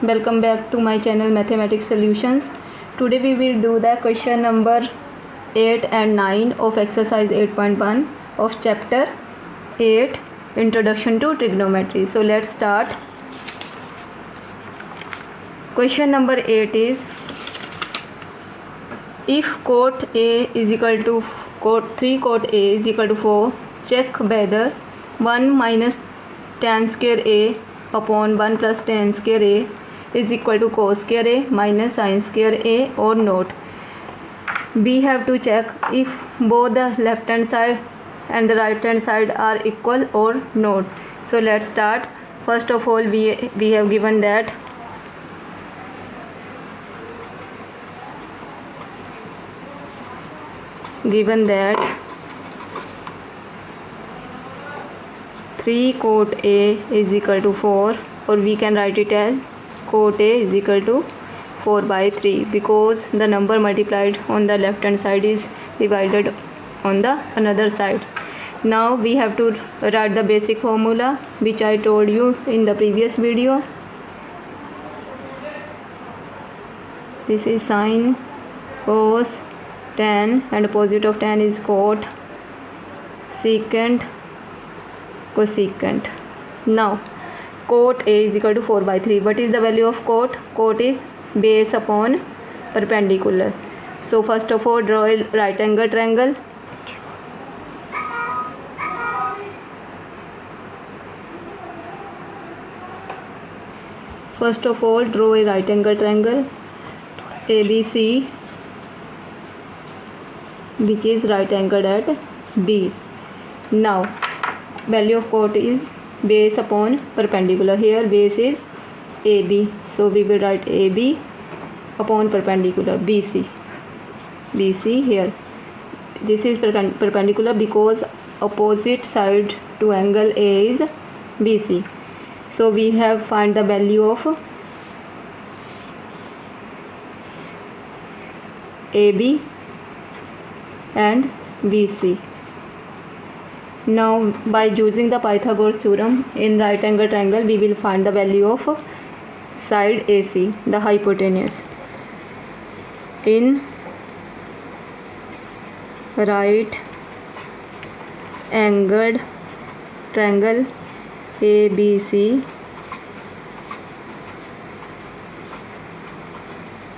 welcome back to my channel Mathematics Solutions. Today we will do the question number 8 and 9 of exercise 8.1 of chapter 8 Introduction to Trigonometry. So let's start. Question number 8 is, if cot A is equal to 3 cot A is equal to 4, check whether 1 minus tan square A upon 1 plus tan square A is equal to cos square A minus sin square A or not. We have to check if both the left hand side and the right hand side are equal or not. So let's start. First of all, we have given that three cot A is equal to 4, or we can write it as cot A is equal to 4 by 3, because the number multiplied on the left hand side is divided on the another side. Now we have to write the basic formula which I told you in the previous video. This is sin, cos, tan, and opposite of tan is cot, secant, cosecant. Now cot A is equal to 4 by 3. What is the value of cot? Cot is base upon perpendicular. So first of all, draw a right angle triangle. ABC, which is right angled at B. Now value of cot is base upon perpendicular. Here base is AB, so we will write AB upon perpendicular BC. Here this is perpendicular because opposite side to angle A is BC. So we have find the value of AB and BC. Now by using the Pythagoras theorem in right angle triangle, we will find the value of side AC, the hypotenuse. In right angled triangle ABC,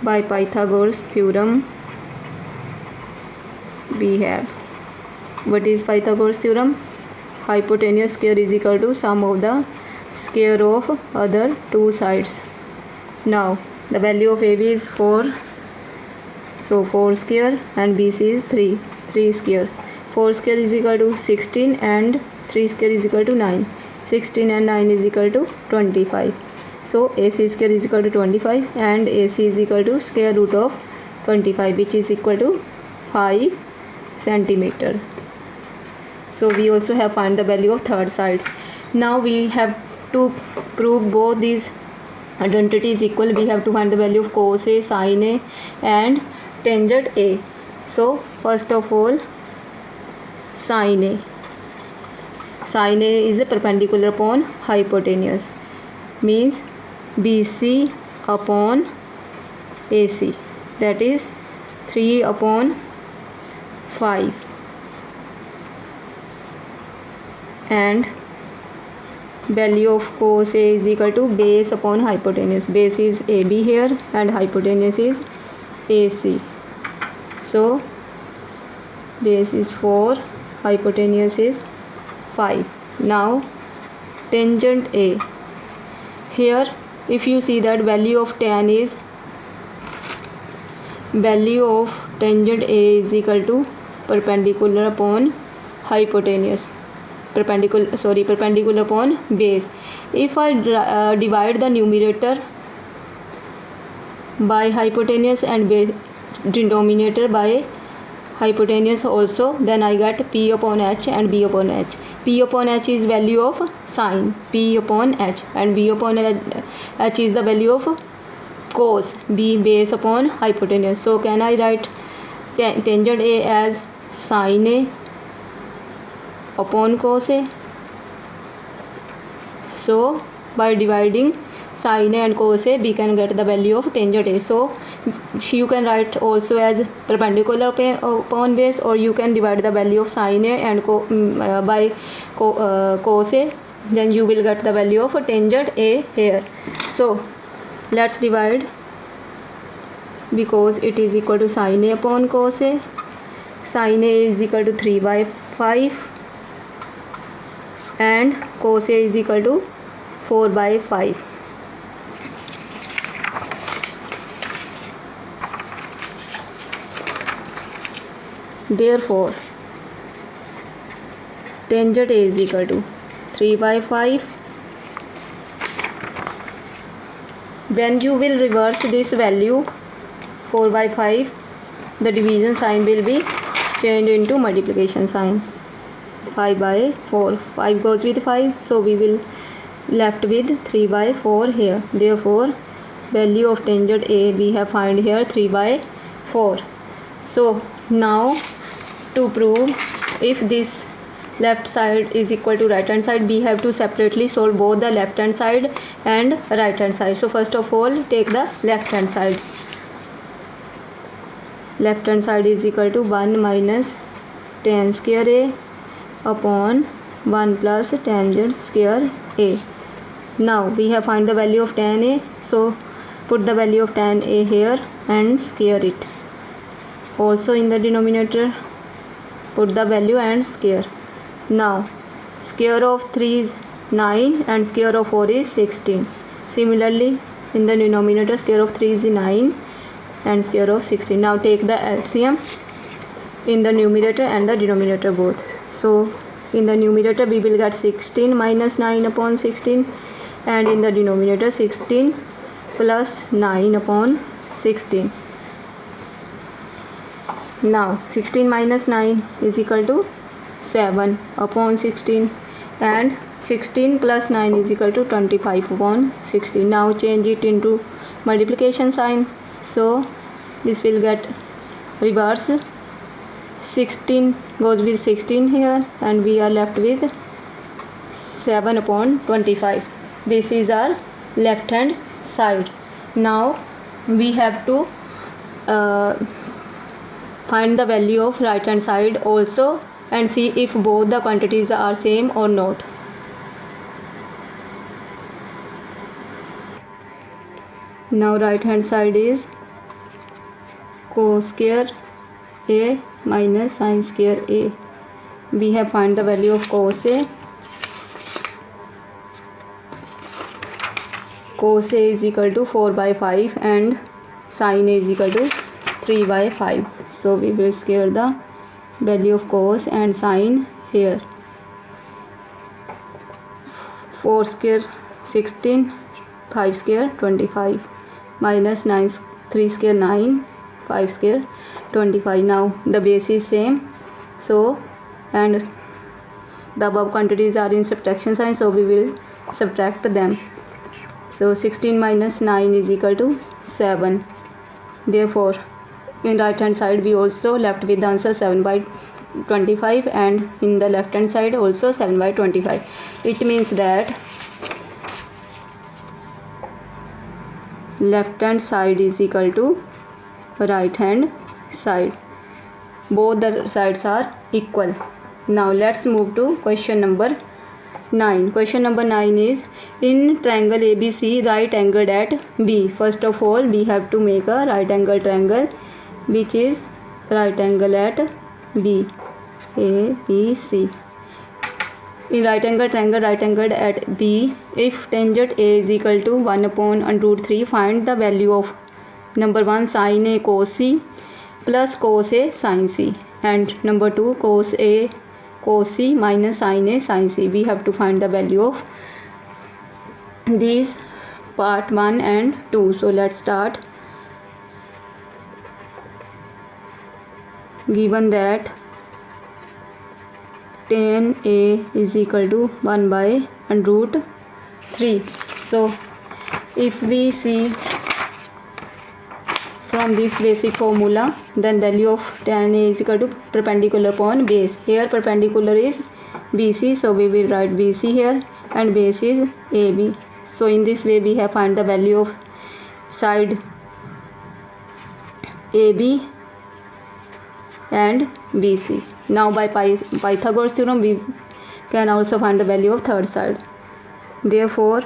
by Pythagoras theorem we have, what is Pythagoras theorem? Hypotenuse square is equal to sum of the square of other two sides. Now the value of AB is 4, so 4 square, and BC is 3 square. 4 square is equal to 16 and 3 square is equal to 9. 16 and 9 is equal to 25. So AC square is equal to 25 and AC is equal to square root of 25, which is equal to 5 centimeter. So we also have find the value of third side. Now we have to prove both these identities equal. We have to find the value of cos A, sin A, and tangent A. So first of all, sin A. Sin A is a perpendicular upon hypotenuse, means BC upon AC, that is 3 upon 5, and value of cos A is equal to base upon hypotenuse. Base is AB here and hypotenuse is AC. So base is 4, hypotenuse is 5. Now tangent A. Here if you see that value of tangent A is equal to perpendicular upon hypotenuse, perpendicular upon base. If I divide the numerator by hypotenuse and base, denominator by hypotenuse also, then I get P upon H and B upon H. P upon H is value of sin, P upon H, and B upon H is the value of cos, B base upon hypotenuse. So can I write tangent A as sin A upon cos A? So by dividing sine A and cos A, we can get the value of tangent A. So you can write also as perpendicular upon base, or you can divide the value of sine A and by cos A, then you will get the value of tangent A here. So let's divide, because it is equal to sine A upon cos A. Sine A is equal to 3/5 and cos A is equal to 4/5. Therefore tangent A is equal to 3/5. When you will reverse this value 4/5, the division sign will be changed into multiplication sign. 5/4, 5 goes with 5, so we will left with 3/4 here. Therefore value of tangent A we have find here 3/4. So now to prove if this left side is equal to right hand side, we have to separately solve both the left hand side and right hand side. So first of all take the left hand side. Left hand side is equal to 1 minus tan square A upon 1 plus tangent square A. Now we have find the value of tan A, so put the value of tan A here and square it. Also in the denominator put the value and square. Now square of 3 is 9 and square of 4 is 16. Similarly in the denominator square of 3 is 9 and square of 16. Now take the LCM in the numerator and the denominator both. So in the numerator we will get 16 minus 9 upon 16, and in the denominator 16 plus 9 upon 16. Now 16 minus 9 is equal to 7 upon 16, and 16 plus 9 is equal to 25 upon 16. Now change it into multiplication sign, so this will get reverse. 16 goes with 16 here, and we are left with 7 upon 25. This is our left hand side. Now we have to find the value of right hand side also and see if both the quantities are same or not. Now right hand side is cos square A minus sin square A. We have find the value of cos A. Cos A is equal to 4/5 and sin A is equal to 3/5. So we will square the value of cos and sin here. 4 square 16, 5 square 25, minus 9, 3 square 9, 5 square 25. Now the base is same, so and the above quantities are in subtraction sign, so we will subtract them. So 16 minus 9 is equal to 7. Therefore in right hand side we also left with the answer 7/25, and in the left hand side also 7/25. It means that left hand side is equal to right hand side. Both the sides are equal. Now let's move to question number 9. Question number 9 is, in triangle ABC right angled at B. First of all we have to make a right angle triangle which is right angle at B, ABC. In right angle triangle right angled at B, if tangent A is equal to 1 upon √3, find the value of number 1 sin A cos C plus cos A sin C, and number 2 cos A cos C minus sin A sin C. We have to find the value of these part 1 and 2. So let's start. Given that tan A is equal to 1/√3. So if we see from this basic formula, then value of tan A is equal to perpendicular upon base. Here perpendicular is BC, so we will write BC here, and base is AB. So in this way we have find the value of side AB and BC. Now by Pythagoras theorem we can also find the value of third side. Therefore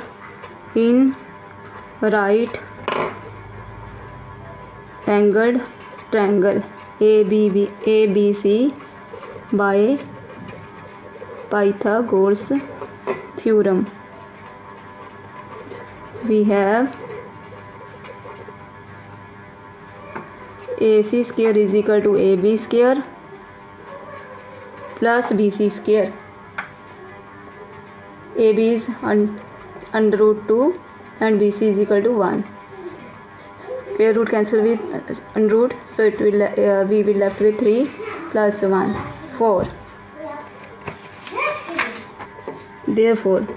in right angled triangle ABC by Pythagoras theorem we have AC square is equal to AB square plus BC square. AB is under root 2 and BC is equal to 1. Square root cancel with under root, so it will we will left with 3 plus 1 4. Therefore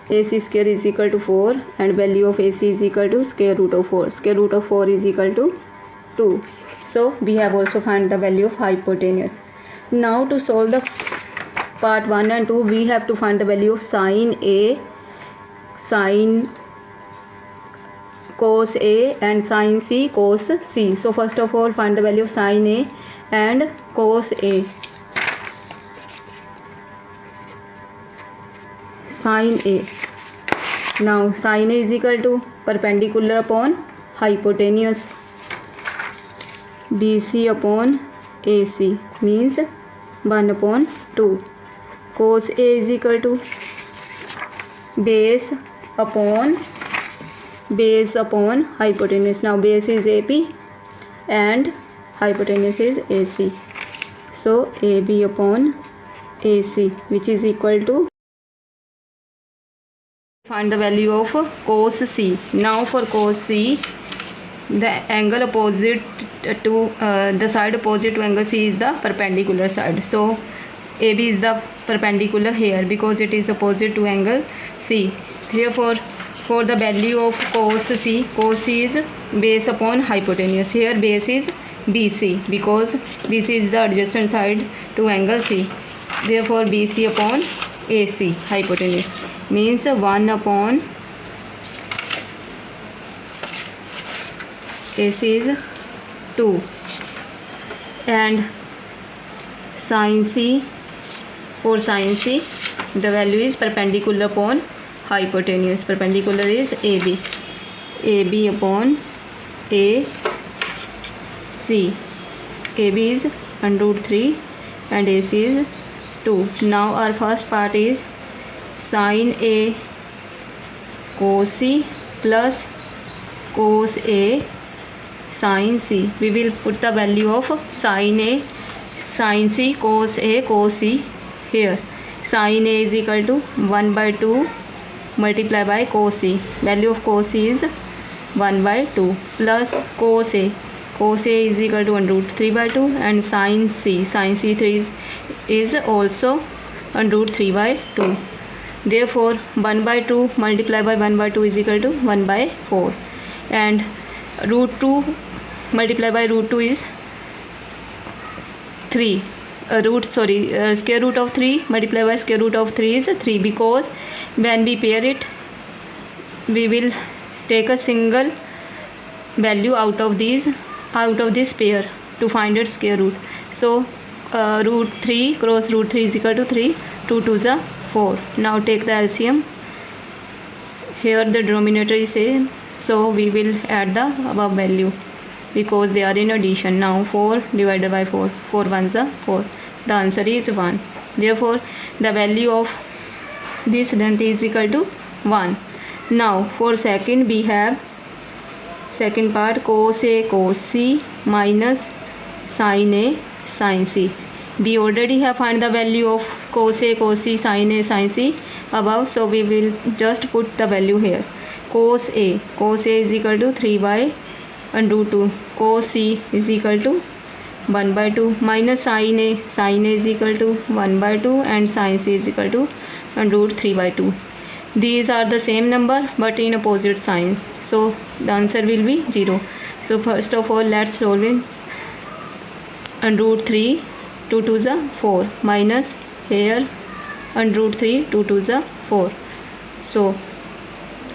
AC square is equal to 4 and value of AC is equal to square root of 4. Square root of 4 is equal to 2. So we have also find the value of hypotenuse. Now to solve the part 1 and 2 we have to find the value of sine A, sine cos A and sine C cos C. So first of all find the value of sine A and cos A. Sine A. Now sine A is equal to perpendicular upon hypotenuse BC upon AC means 1 upon 2. Cos A is equal to base upon hypotenuse. Now base is AP and hypotenuse is AC. So AB upon AC which is equal to, find the value of cos C. Now for cos C, the angle opposite to the side opposite to angle C is the perpendicular side. So AB is the perpendicular here because it is opposite to angle C. Therefore for the value of cos C is base upon hypotenuse. Here base is BC because BC is the adjacent side to angle C. Therefore BC upon AC hypotenuse means 1 upon AC is 2 and sin C, for sin C the value is perpendicular upon hypotenuse. Perpendicular is AB. AB upon AC. AB is under root 3 and AC is 2. Now our first part is sin A cos C plus cos A sin C. We will put the value of sin A sin C cos A cos C here. Sin A is equal to 1 by 2 multiplied by cos C. Value of cos C is 1 by 2 plus cos A. Cos A is equal to under root 3 by 2 and sin C. Sin C 3 is also under root 3 by 2. Therefore 1 by 2 multiplied by 1 by 2 is equal to 1 by 4 and root 2 multiplied by root 2 is 3. Square root of 3 multiplied by square root of 3 is 3 because when we pair it we will take a single value out of this pair to find its square root. So root 3 cross root 3 is equal to 3. 2 2 is 4. Now take the LCM. Here the denominator is same, so we will add the above value because they are in addition. Now 4 divided by 4. 4 1s are 4. The answer is 1. Therefore the value of this length is equal to 1. Now for second we have second part cos A cos C minus sin A sin C. We already have found the value of cos A cos C sin A sin C above, so we will just put the value here. Cos A is equal to 3 by under root 2. Cos C is equal to 1 by 2 minus sin A is equal to 1 by 2 and sin C is equal to under root 3 by 2. These are the same number but in opposite signs, so the answer will be 0. So first of all let's solve in under root 3 2 2 is 4 minus here under root 3 2 2 is 4. So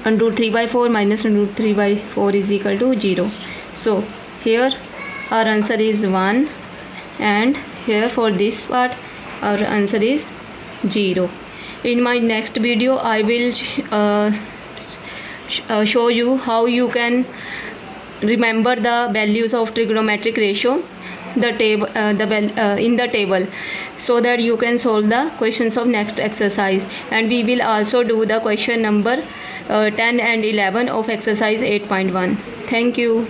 under root 3 by 4 minus under root 3 by 4 is equal to 0. So here our answer is 1, and here for this part our answer is 0. In my next video I will show you how you can remember the values of trigonometric ratio in the table, so that you can solve the questions of next exercise. And we will also do the question number 10 and 11 of exercise 8.1. Thank you.